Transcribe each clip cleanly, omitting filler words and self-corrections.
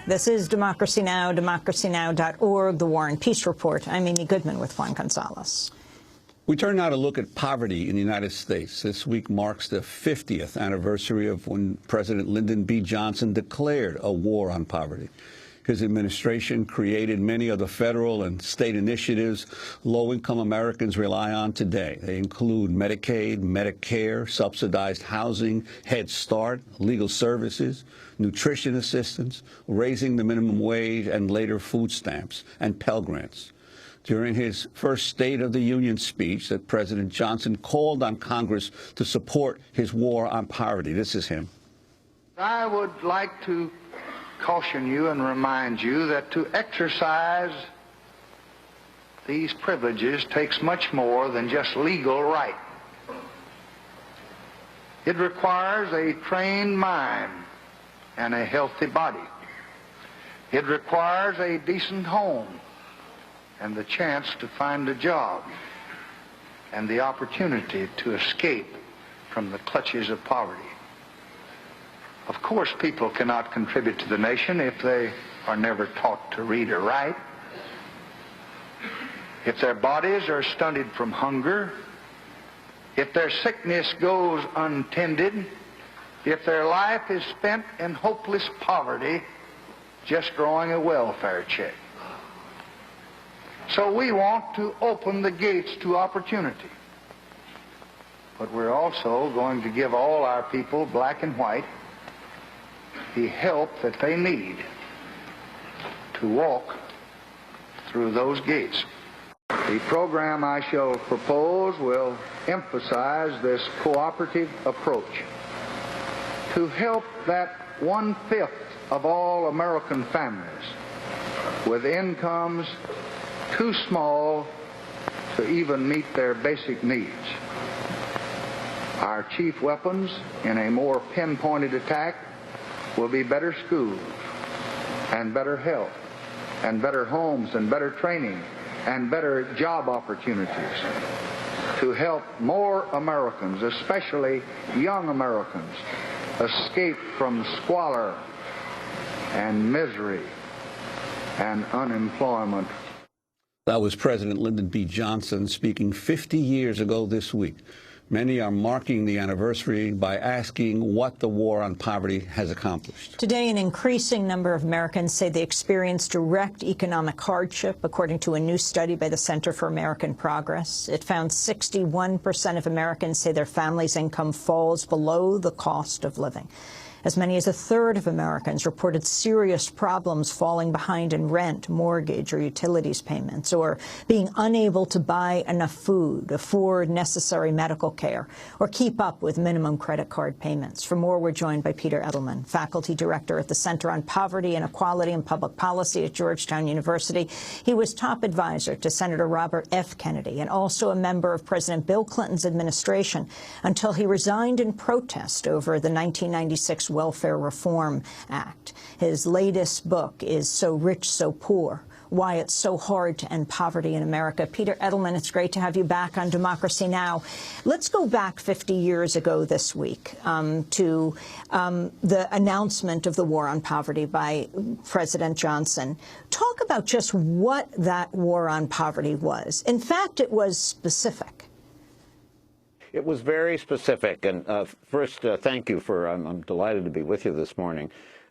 This is Democracy Now!, democracynow.org, The War and Peace Report. I'm Amy Goodman with Juan Gonzalez. We turn now to look at poverty in the United States. This week marks the 50th anniversary of when President Lyndon B. Johnson declared a war on poverty. His administration created many of the federal and state initiatives low-income Americans rely on today. They include Medicaid, Medicare, subsidized housing, Head Start, legal services, nutrition assistance, raising the minimum wage, and later food stamps and Pell Grants. During his first State of the Union speech, that President Johnson called on Congress to support his war on poverty. This is him. I would like to caution you and remind you that to exercise these privileges takes much more than just legal right. It requires a trained mind and a healthy body. It requires a decent home and the chance to find a job and the opportunity to escape from the clutches of poverty. Of course, people cannot contribute to the nation if they are never taught to read or write, if their bodies are stunted from hunger, if their sickness goes untended, if their life is spent in hopeless poverty, just drawing a welfare check. So we want to open the gates to opportunity. But we're also going to give all our people, black and white, the help that they need to walk through those gates. The program I shall propose will emphasize this cooperative approach to help that 1/5 of all American families with incomes too small to even meet their basic needs. Our chief weapons in a more pinpointed attack will be better schools and better health and better homes and better training and better job opportunities to help more Americans, especially young Americans, escape from squalor and misery and unemployment. That was President Lyndon B. Johnson speaking 50 years ago this week. Many are marking the anniversary by asking what the war on poverty has accomplished. Today, an increasing number of Americans say they experience direct economic hardship, according to a new study by the Center for American Progress. It found 61% of Americans say their family's income falls below the cost of living. As many as 1/3 of Americans reported serious problems falling behind in rent, mortgage, or utilities payments, or being unable to buy enough food, afford necessary medical care, or keep up with minimum credit card payments. For more, we're joined by Peter Edelman, faculty director at the Center on Poverty, Inequality, and Public Policy at Georgetown University. He was top advisor to Senator Robert F. Kennedy and also a member of President Bill Clinton's administration until he resigned in protest over the 1996 Welfare Reform Act. His latest book is So Rich, So Poor: Why It's So Hard to End Poverty in America. Peter Edelman, it's great to have you back on Democracy Now! Let's go back 50 years ago this week to the announcement of the war on poverty by President Johnson. Talk about just what that war on poverty was. In fact, it was specific. It was very specific, and first, thank you for, I'm delighted to be with you this morning.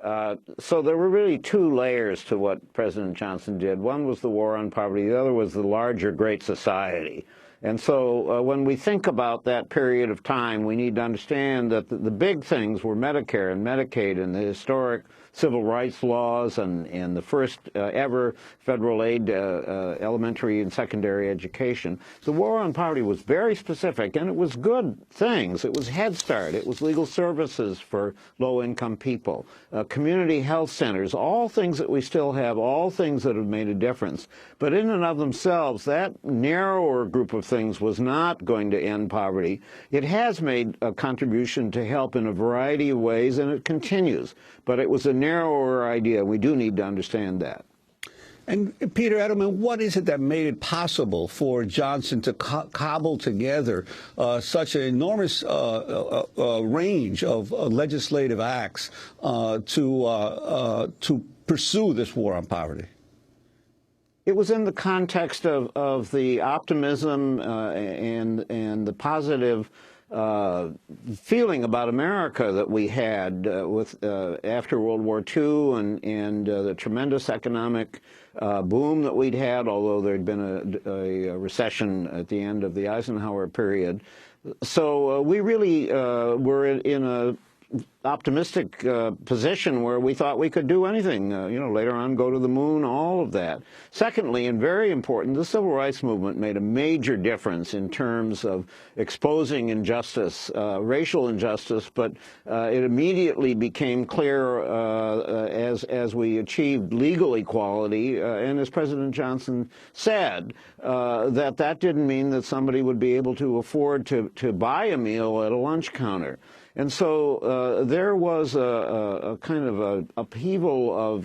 So there were really two layers to what President Johnson did. One was the war on poverty, the other was the larger Great Society. And so when we think about that period of time, we need to understand that the big things were Medicare and Medicaid and the historic civil rights laws and the first ever federal aid to elementary and secondary education. The war on poverty was very specific, and it was good things. It was Head Start. It was legal services for low-income people, community health centers, all things that we still have, all things that have made a difference. But in and of themselves, that narrower group of things was not going to end poverty. It has made a contribution to help in a variety of ways, and it continues. But it was a narrower idea. We do need to understand that. And Peter Edelman, what is it that made it possible for Johnson to cobble together such an enormous range of legislative acts to pursue this war on poverty? It was in the context of the optimism and the positive feeling about America that we had after World War II and the tremendous economic boom that we'd had, although there'd been a recession at the end of the Eisenhower period. So we really were in a optimistic position where we thought we could do anything, later on go to the moon, all of that. Secondly, and very important, the civil rights movement made a major difference in terms of exposing injustice, racial injustice, but it immediately became clear as we achieved legal equality, and as President Johnson said, that didn't mean that somebody would be able to afford to buy a meal at a lunch counter. And so there was a kind of a upheaval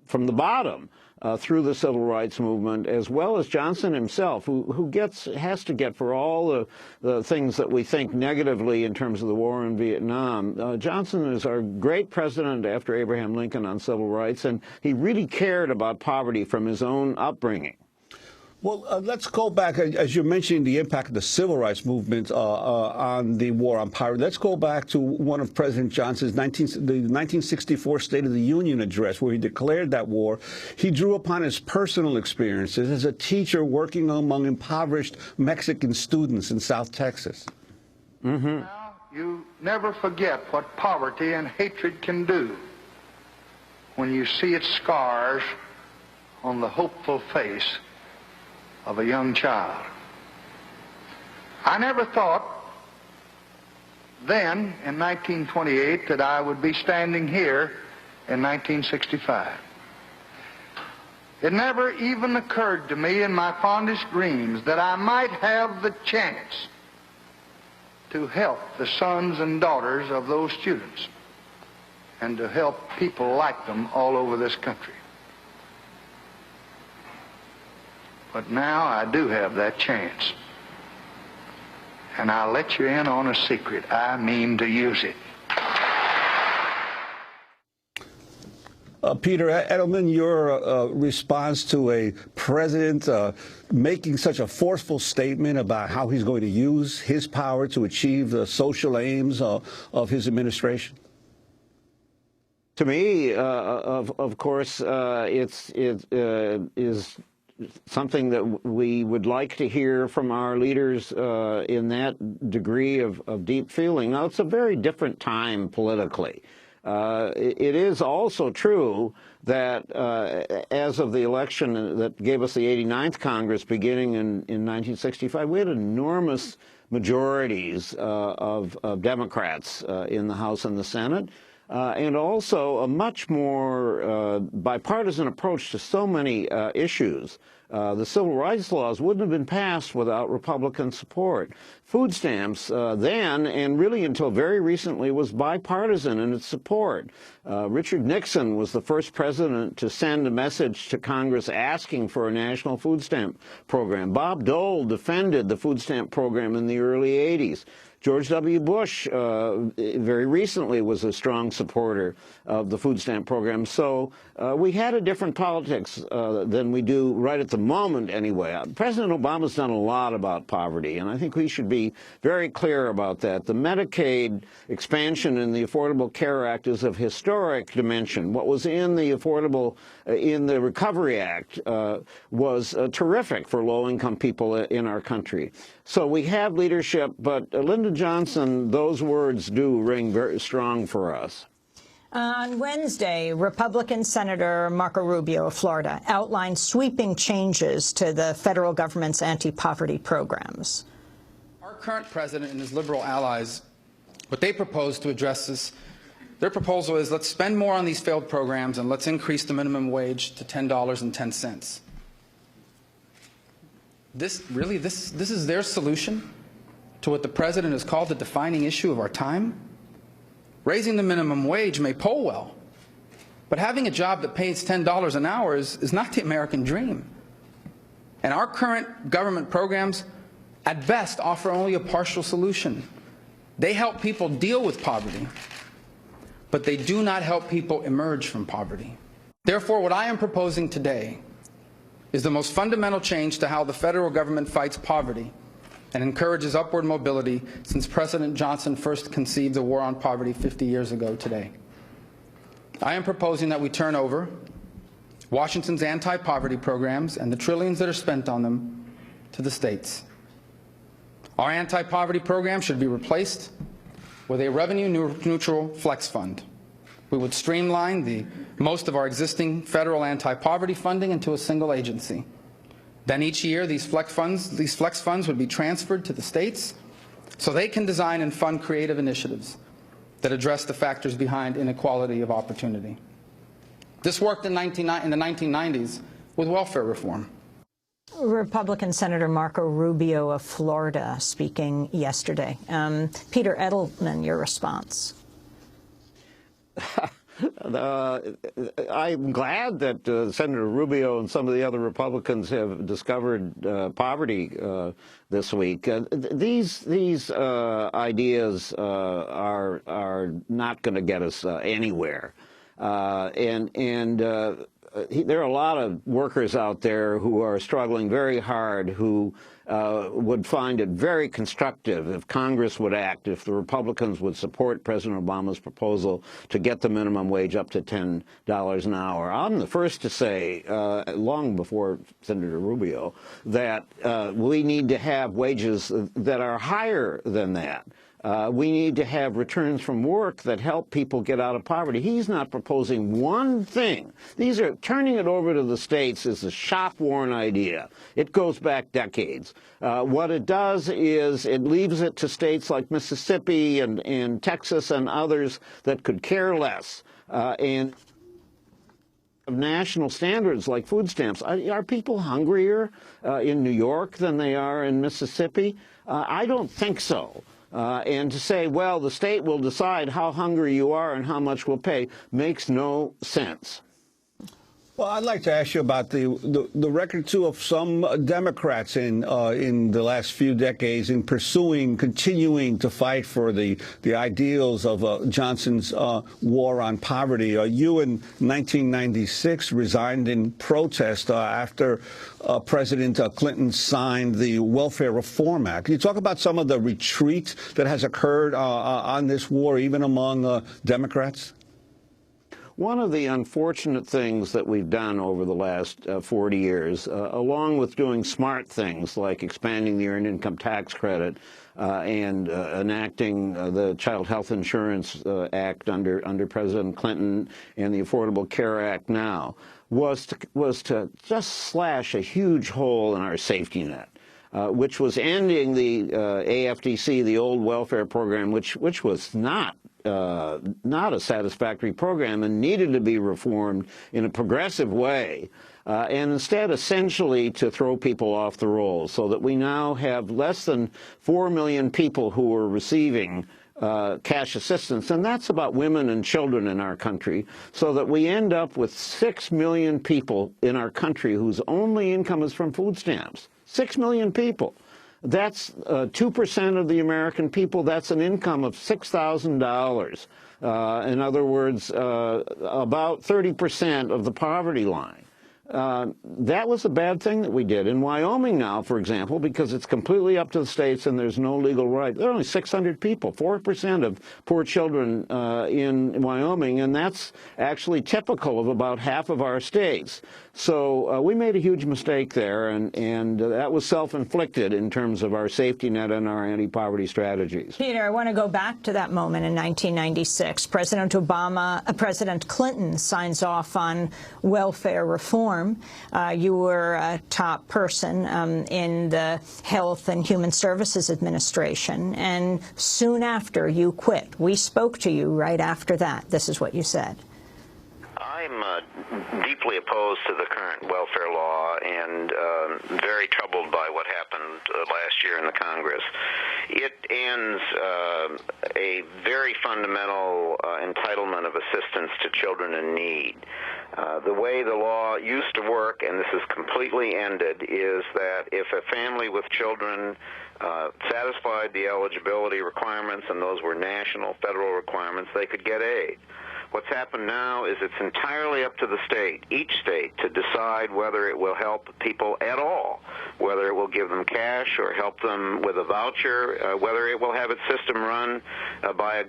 from the bottom through the civil rights movement, as well as Johnson himself, who has to get for all the things that we think negatively in terms of the war in Vietnam. Johnson is our great president after Abraham Lincoln on civil rights, and he really cared about poverty from his own upbringing. Well, let's go back, as you're mentioning the impact of the civil rights movement on the war on poverty. Let's go back to one of President Johnson's 1964 State of the Union address, where he declared that war. He drew upon his personal experiences as a teacher working among impoverished Mexican students in South Texas. Mm-hmm. Now, you never forget what poverty and hatred can do when you see its scars on the hopeful face of a young child. I never thought then, in 1928, that I would be standing here in 1965. It never even occurred to me in my fondest dreams that I might have the chance to help the sons and daughters of those students and to help people like them all over this country. But now I do have that chance. And I'll let you in on a secret. I mean to use it. Peter Edelman, your response to a president making such a forceful statement about how he's going to use his power to achieve the social aims of his administration? To me, of course, it is something that we would like to hear from our leaders in that degree of deep feeling. Now, it's a very different time politically. It is also true that as of the election that gave us the 89th Congress beginning in 1965, we had enormous majorities of Democrats in the House and the Senate. And also a much more bipartisan approach to so many issues. The civil rights laws wouldn't have been passed without Republican support. Food stamps then, and really until very recently, was bipartisan in its support. Richard Nixon was the first president to send a message to Congress asking for a national food stamp program. Bob Dole defended the food stamp program in the early 80s. George W. Bush very recently was a strong supporter of the food stamp program. So we had a different politics than we do right at the moment anyway. President Obama's done a lot about poverty, and I think we should be very clear about that. The Medicaid expansion in the Affordable Care Act is of historic dimension. What was in the in the Recovery Act was terrific for low-income people in our country. So we have leadership, but Lyndon Johnson, those words do ring very strong for us. On Wednesday, Republican Senator Marco Rubio of Florida outlined sweeping changes to the federal government's anti-poverty programs. Our current president and his liberal allies, what they propose to address this, their proposal is let's spend more on these failed programs and let's increase the minimum wage to $10.10. This is their solution to what the president has called the defining issue of our time? Raising the minimum wage may poll well, but having a job that pays $10 an hour is not the American dream. And our current government programs, at best, offer only a partial solution. They help people deal with poverty, but they do not help people emerge from poverty. Therefore, what I am proposing today is the most fundamental change to how the federal government fights poverty and encourages upward mobility since President Johnson first conceived the war on poverty 50 years ago today. I am proposing that we turn over Washington's anti-poverty programs and the trillions that are spent on them to the states. Our anti-poverty program should be replaced with a revenue-neutral flex fund. We would streamline most of our existing federal anti-poverty funding into a single agency. Then each year, these flex funds would be transferred to the states so they can design and fund creative initiatives that address the factors behind inequality of opportunity. This worked in the 1990s with welfare reform. Republican Senator Marco Rubio of Florida speaking yesterday. Peter Edelman, your response. I'm glad that Senator Rubio and some of the other Republicans have discovered poverty this week. These ideas are not going to get us anywhere, there are a lot of workers out there who are struggling very hard, who would find it very constructive if Congress would act, if the Republicans would support President Obama's proposal to get the minimum wage up to $10 an hour. I'm the first to say, long before Senator Rubio, that we need to have wages that are higher than that. We need to have returns from work that help people get out of poverty. He's not proposing one thing. Turning it over to the states is a shop-worn idea. It goes back decades. What it does is it leaves it to states like Mississippi and Texas and others that could care less. And national standards like food stamps. Are people hungrier in New York than they are in Mississippi? I don't think so. And to say, well, the state will decide how hungry you are and how much we'll pay makes no sense. Well, I'd like to ask you about the record, too, of some Democrats in the last few decades in continuing to fight for the ideals of Johnson's war on poverty. You, in 1996, resigned in protest after President Clinton signed the Welfare Reform Act. Can you talk about some of the retreat that has occurred on this war, even among Democrats? One of the unfortunate things that we've done over the last 40 years, along with doing smart things like expanding the Earned Income Tax Credit and enacting the Child Health Insurance Act under President Clinton and the Affordable Care Act now, was to just slash a huge hole in our safety net. Which was ending the AFDC, the old welfare program, which was not a satisfactory program and needed to be reformed in a progressive way, and instead essentially to throw people off the rolls, so that we now have less than 4 million people who are receiving cash assistance, and that's about women and children in our country, so that we end up with 6 million people in our country whose only income is from food stamps. 6 million people. That's 2% of the American people. That's an income of $6,000. In other words, about 30% of the poverty line. That was a bad thing that we did. In Wyoming now, for example, because it's completely up to the states and there's no legal right, there are only 600 people, 4% of poor children in Wyoming, and that's actually typical of about half of our states. So we made a huge mistake there, and that was self-inflicted in terms of our safety net and our anti-poverty strategies. Peter, I want to go back to that moment in 1996. President Clinton signs off on welfare reform. You were a top person in the Health and Human Services Administration, and soon after you quit. We spoke to you right after that. This is what you said. I'm deeply opposed to the current welfare law and very troubled by what happened last year in the Congress. It ends a very fundamental entitlement of assistance to children in need. The way the law used to work, and this is completely ended, is that if a family with children satisfied the eligibility requirements, and those were national, federal requirements, they could get aid. What's happened now is it's entirely up to the state, each state, to decide whether it will help people at all, whether it will give them cash or help them with a voucher, whether it will have its system run by a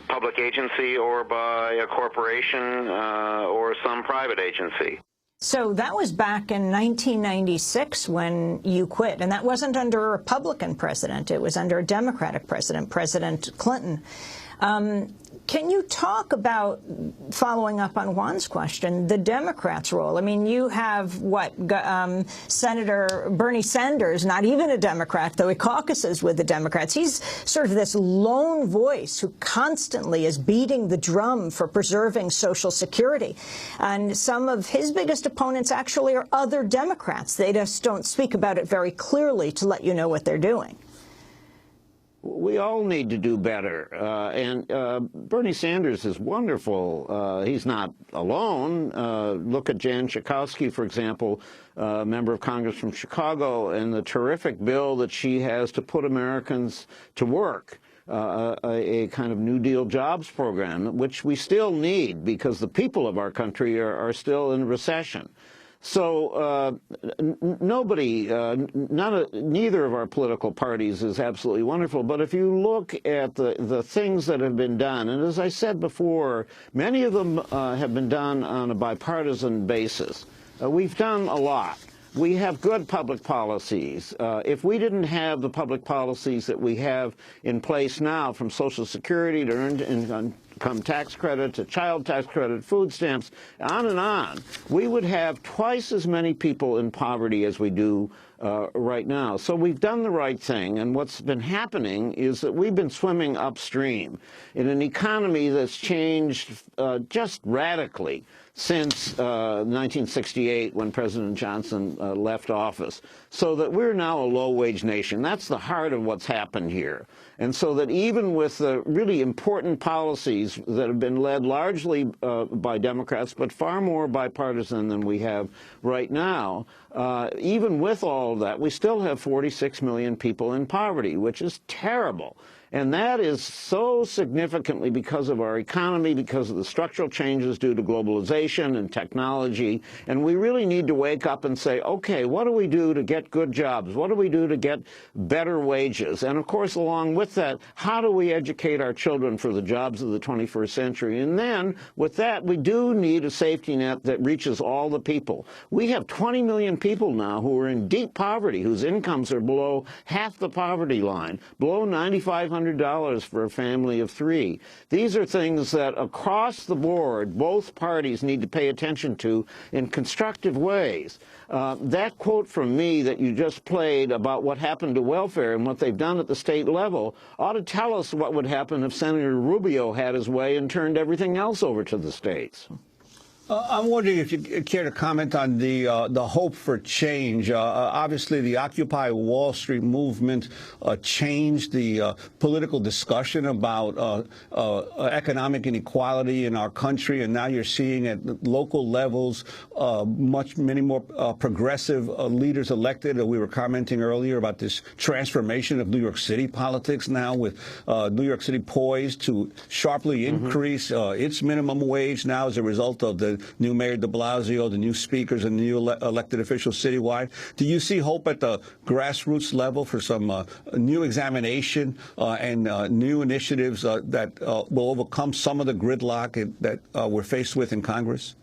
public agency or by a corporation or some private agency. So that was back in 1996 when you quit, and that wasn't under a Republican president. It was under a Democratic president, President Clinton. Can you talk about, following up on Juan's question, the Democrats' role? I mean, you have, Senator Bernie Sanders, not even a Democrat, though he caucuses with the Democrats. He's sort of this lone voice who constantly is beating the drum for preserving Social Security. And some of his biggest opponents actually are other Democrats. They just don't speak about it very clearly to let you know what they're doing. We all need to do better, and Bernie Sanders is wonderful. He's not alone. Look at Jan Schakowsky, for example, a member of Congress from Chicago, and the terrific bill that she has to put Americans to work. A kind of New Deal jobs program, which we still need because the people of our country are still in recession. So neither of our political parties is absolutely wonderful. But if you look at the things that have been done, and as I said before, many of them have been done on a bipartisan basis. We've done a lot. We have good public policies. If we didn't have the public policies that we have in place now, from Social Security to earned income tax credit to child tax credit, food stamps, on, we would have twice as many people in poverty as we do right now. So we've done the right thing, and what's been happening is that we've been swimming upstream in an economy that's changed just radically since 1968, when President Johnson left office, so that we're now a low-wage nation. That's the heart of what's happened here. And so that even with the really important policies that have been led largely by Democrats, but far more bipartisan than we have right now, even with all of that, we still have 46 million people in poverty, which is terrible. And that is so significantly because of our economy, because of the structural changes due to globalization and technology. And we really need to wake up and say, okay, what do we do to get good jobs? What do we do to get better wages? And of course, along with that, how do we educate our children for the jobs of the 21st century? And then with that, we do need a safety net that reaches all the people. We have 20 million people now who are in deep poverty, whose incomes are below half the poverty line, below $9,500 for a family of three. These are things that across the board, both parties need to pay attention to in constructive ways. That quote from me that you just played about what happened to welfare and what they've done at the state level ought to tell us what would happen if Senator Rubio had his way and turned everything else over to the states. I'm wondering if you care to comment on the hope for change. Obviously, the Occupy Wall Street movement changed the political discussion about economic inequality in our country, and now you're seeing at local levels many more progressive leaders elected. We were commenting earlier about this transformation of New York City politics now, with New York City poised to sharply increase its minimum wage now as a result of the new Mayor de Blasio, the new speakers, and new elected officials citywide. Do you see hope at the grassroots level for some new examination and new initiatives that will overcome some of the gridlock that we're faced with in Congress?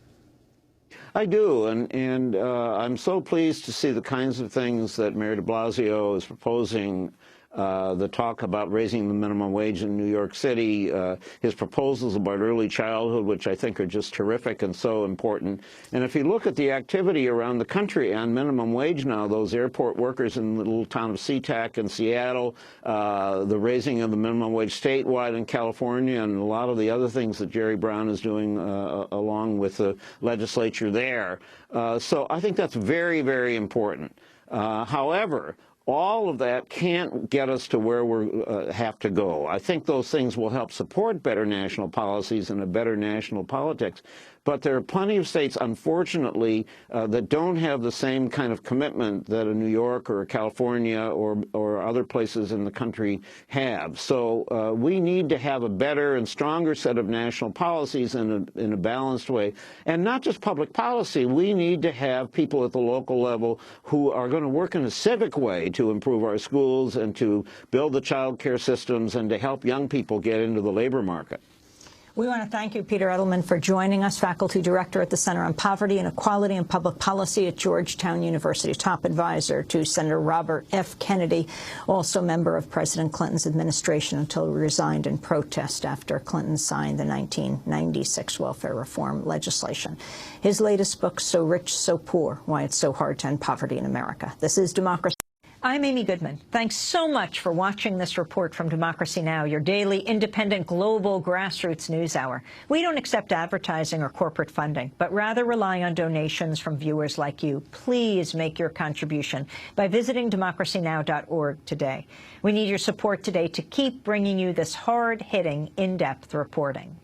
I do, and I'm so pleased to see the kinds of things that Mayor de Blasio is proposing. The talk about raising the minimum wage in New York City, his proposals about early childhood, which I think are just terrific and so important. And if you look at the activity around the country on minimum wage now, those airport workers in the little town of SeaTac in Seattle, the raising of the minimum wage statewide in California, and a lot of the other things that Jerry Brown is doing along with the legislature there. So I think that's very, very important. However, all of that can't get us to where we have to go. I think those things will help support better national policies and a better national politics. But there are plenty of states, unfortunately, that don't have the same kind of commitment that a New York or a California or other places in the country have. So we need to have a better and stronger set of national policies in a balanced way. And not just public policy. We need to have people at the local level who are going to work in a civic way to improve our schools and to build the child care systems and to help young people get into the labor market. We want to thank you, Peter Edelman, for joining us, Faculty Director at the Center on Poverty, Inequality, and Public Policy at Georgetown University, top advisor to Senator Robert F. Kennedy, also member of President Clinton's administration until he resigned in protest after Clinton signed the 1996 welfare reform legislation. His latest book, So Rich, So Poor, Why It's So Hard to End Poverty in America. This is Democracy. I'm Amy Goodman. Thanks so much for watching this report from Democracy Now!, your daily independent global grassroots news hour. We don't accept advertising or corporate funding, but rather rely on donations from viewers like you. Please make your contribution by visiting democracynow.org today. We need your support today to keep bringing you this hard-hitting, in-depth reporting.